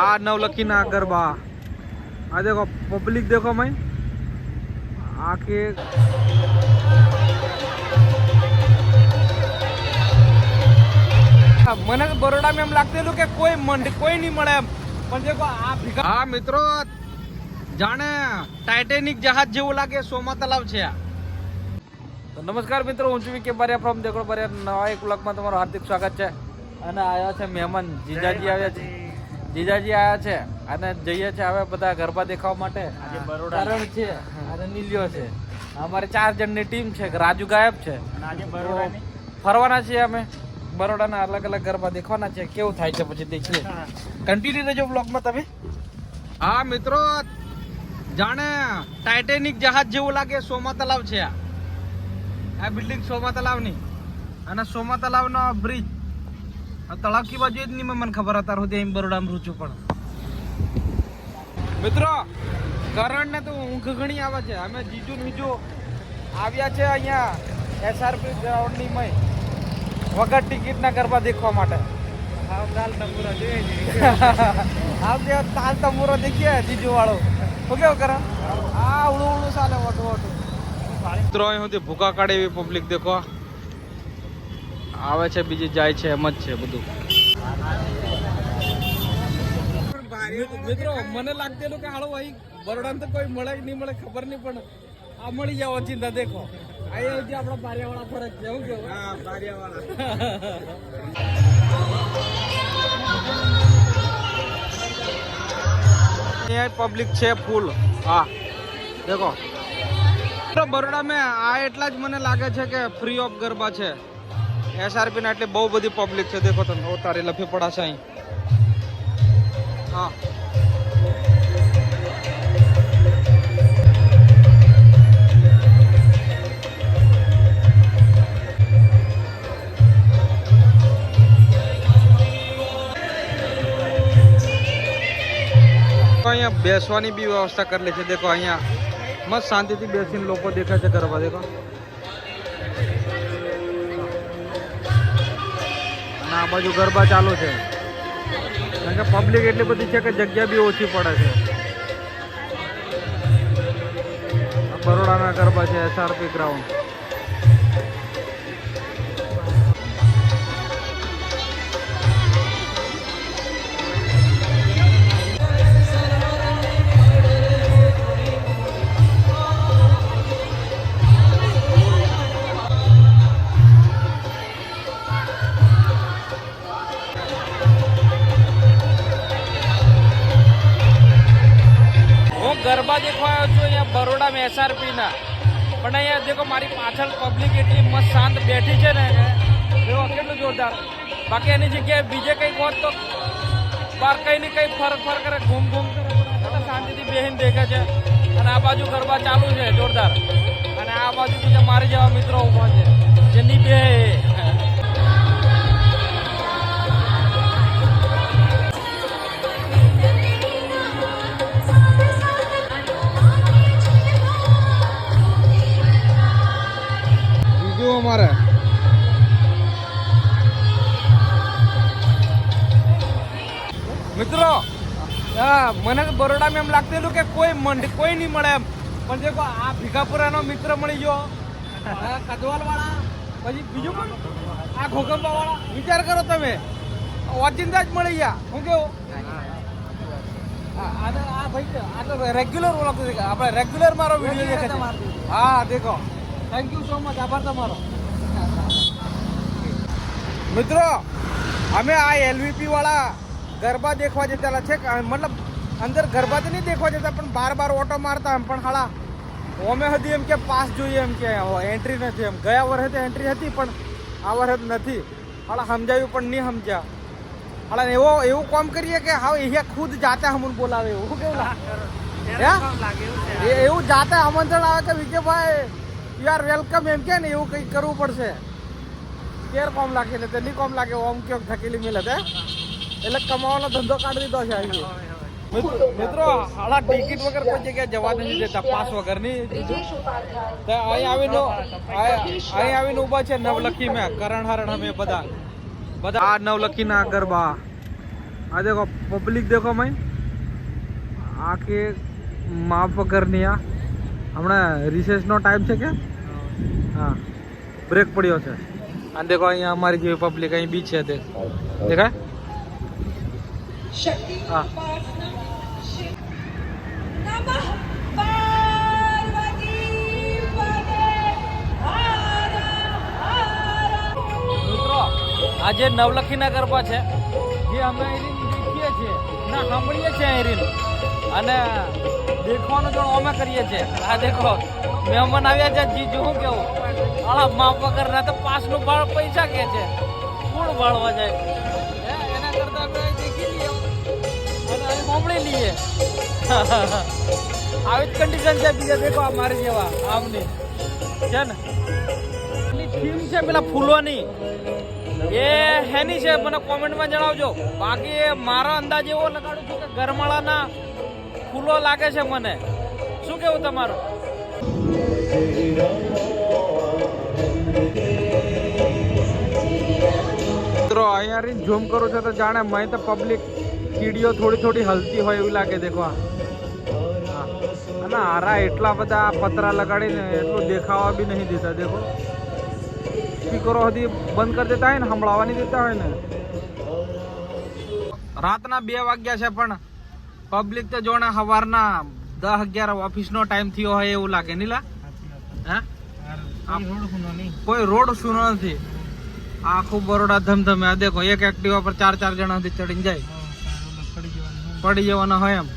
આ નવલખી ના ગરબા આ देखो पब्लिक देखो मैं आके મને બરોડામાં એમ લાગતેલું કે કોઈ નહીં મળે એમ પણ દેખો આ ભીખા હા મિત્રો જાણે ટાઇટેનિક જહાજ જેવું લાગે સોમા તલાવ છે તો નમસ્કાર મિત્રો હું છું કે બારિયા ફ્રોમ દેખો બારિયા નવા એક વ્લોગમાં તમારું હાર્દિક સ્વાગત છે અને આવ્યા છે મહેમાન જીજાજી આવ્યા છે જીજાજી આવ્યા છે અને જઈએ છે હવે બધા ગરબા દેખાવા માટે કરણ છે અને નીલિયો છે અમારે 4 જણની ટીમ છે રાજુ ગાયબ છે આજે બરોડાની ફરવાના છીએ અમે બરોડાના અલગ અલગ ગરબા દેખવાના છે કેવું થાય છે પછી દેખીએ કન્ટિન્યુ રહેજો બ્લોગમાં તમે હા મિત્રો જાણે ટાઇટેનિક જહાજ જેવું લાગે સોમા તલાવ છે આ બિલ્ડિંગ સોમા તલાવની અને સોમા તલાવનો બ્રિજ તળાવ કી બાજુ જ નહીં મને ખબર હતા સુધી અહીં બરોડામાં રૂચું પણ મિત્રો કરણ ને તો ઊંઘ ઘણી આવે છે અમે જીજુ નીજુ આવ્યા છે અહીંયા એસઆરપી ગ્રાઉન્ડની મય વગર ટિકિટના ગરબા દેખવા માટે તાલ તંબુરો દેખીએ જીજુ વાળો શું કેવું કરણ આ ઉડું ચાલે વટું મિત્રો અહીં સુધી ભૂકા કાઢે એવી પબ્લિક દેખો આવે છે બીજી જાય છે એમ જ છે બધું મિત્રો મને લાગતેલું કે હાલો અહીં બરોડા તો કોઈ મળે નહીં મળે ખબર નહીં પણ આ મળી જાવ ચિંતા દેખો અહીંયા જે આપણા બારિયાવાળા ફરક છે એવું કેવું હા બારિયાવાળા પબ્લિક છે ફૂલ હા દેખો બરોડા મેં આ એટલા જ મને લાગે છે કે ફ્રી ઓફ ગરબા છે એસઆરપી ના એટલે બહુ બધી પબ્લિક છે દેખો તમે તારી લફી પડાશે અહીં હા અહીંયા બેસવાની બી વ્યવસ્થા કરેલી છે દેખો અહીંયા મસ્ત શાંતિથી બેસીને લોકો દેખાય છે ગરબા દેખો અને આ બાજુ ગરબા ચાલુ છે કારણ કે પબ્લિક એટલી બધી છે કે જગ્યા બી ઓછી પડે છે બરોડાના ગરબા છે એસઆરપી ગ્રાઉન્ડ ગરબા દેખવા આવ્યો છું અહીંયા બરોડામાં એસઆરપી ના પણ અહીંયા દેખો મારી પાછળ પબ્લિક એટલી મસ્ત શાંત બેઠી છે ને દેખો કેટલું જોરદાર બાકી એની જગ્યાએ બીજે કંઈક હોત તો બાર કઈ ને કઈ ફરક કરે ઘૂમ કરે શાંતિથી બેહીને દેખે છે અને આ બાજુ ગરબા ચાલુ છે જોરદાર અને આ બાજુ બીજા મારી જેવા મિત્રો ઉભા છે જેની બે અમારે મિત્રો મને બરોડામાં એમ લાગતેલું કે કોઈ નહીં મળે એમ પણ દેખો આ ભીખાપુરાનો મિત્ર મળી ગયો કદવાલ વાળા પછી બીજું પણ આ ઘોગંબા વાળા વિચાર કરો તમે ઓચિંતા જ મળી ગયા શું કેવું આ ભાઈ આ તો રેગ્યુલર ઓળખતું છે આપણે રેગ્યુલર મારો વિડીયો દેખે છે હા દેખો થેન્ક યુ સો મચ આભાર તમારો મિત્રો અમે આ એલવીપી વાળા ગરબા દેખવા જતા છે મતલબ અંદર ગરબા તો નહીં દેખવા જતા પણ બાર ઓટો મારતા એમ પણ હાલા અમે હતી એમ કે પાસ જોઈએ એમ કે એન્ટ્રી નથી એમ ગયા વર્ષે એન્ટ્રી હતી પણ આ વર્ષે નથી હાલા સમજાયું પણ નહીં સમજ્યા હાલા એવું કામ કરીએ કે હા એ ખુદ જાતે અમને બોલાવે એવું કેવું એવું જાતે આમંત્રણ આવે કે વિજયભાઈ યુ આર વેલકમ એમ કે ને એવું કંઈક કરવું પડશે કેર કોમ લાગે ને તેની કોમ લાગે ઓમ કેમ થકેલી મિલે હે એટલે કમાવાનો ધંધો કાઢી દીધો છે અહીં મિત્રો હાલા ટિકિટ વગર કોઈ જગ્યાએ જવા નથી દેતા પાસ વગરની અહીં આવીને ઉભા છે નવલખી મેં કરણ હરણ અમે બધા આ નવલખી ના ગરબા આ દેખો પબ્લિક દેખો મેં આ કે માફ વગરની આ હમણાં રિસેસનો ટાઈમ છે કે હા બ્રેક પડ્યો છે અને દેખો અહીંયા અમારી જેવી પબ્લિક અહીં બી છે દેખાય હા મિત્રો આજે નવલખીના ગરબા છે જે અમે એરીન દેખીએ છીએ ના સાંભળીએ છીએ એરીન અને દેખવાનું જો અમે કરીએ છીએ આ દેખો મહેમાન આવ્યા છે જી જો કેવું આળા માપ વગર ના તો પાસનું ભાડ પૈસા કે છે કોણ ભાડવા જાય એના કરતા આપણે દેખી લઈએ અને અહીં સાંભળી લઈએ આવી જ કન્ડિશન છે બીજા દેખો આ મારી જેવા આમની છે ને થીમ છે પેલા ફૂલોની એ હેની છે મને કોમેન્ટમાં જણાવજો બાકી મારો અંદાજ એવો લગાડું છું કે ગરમાળાના ફૂલો લાગે છે મને શું કેવું તમારું મિત્રો અહીંયા ઝૂમ કરું છું તો જાણે મેં તો પબ્લિક કીડીઓ થોડી થોડી હલતી હોય એવું લાગે દેખો અને હારા એટલા બધા પતરા લગાડીને એટલું દેખાવા બી નહીં દેતા દેખો સ્પીકરો સુધી બંધ કરી દેતા હોય ને સંભળાવા નહીં દેતા હોય ને રાતના 2 વાગ્યા છે પણ પબ્લિક તો જોણે સવારના 10-11 ઓફિસનો ટાઈમ થયો હોય એવું લાગે નીલા હા કોઈ રોડ સુનો નથી આખું બરોડા ધમધમે આ દેખો એક એક્ટિવા પર 4 જણા સુધી ચડીને જાય પડી જવાના હોય એમ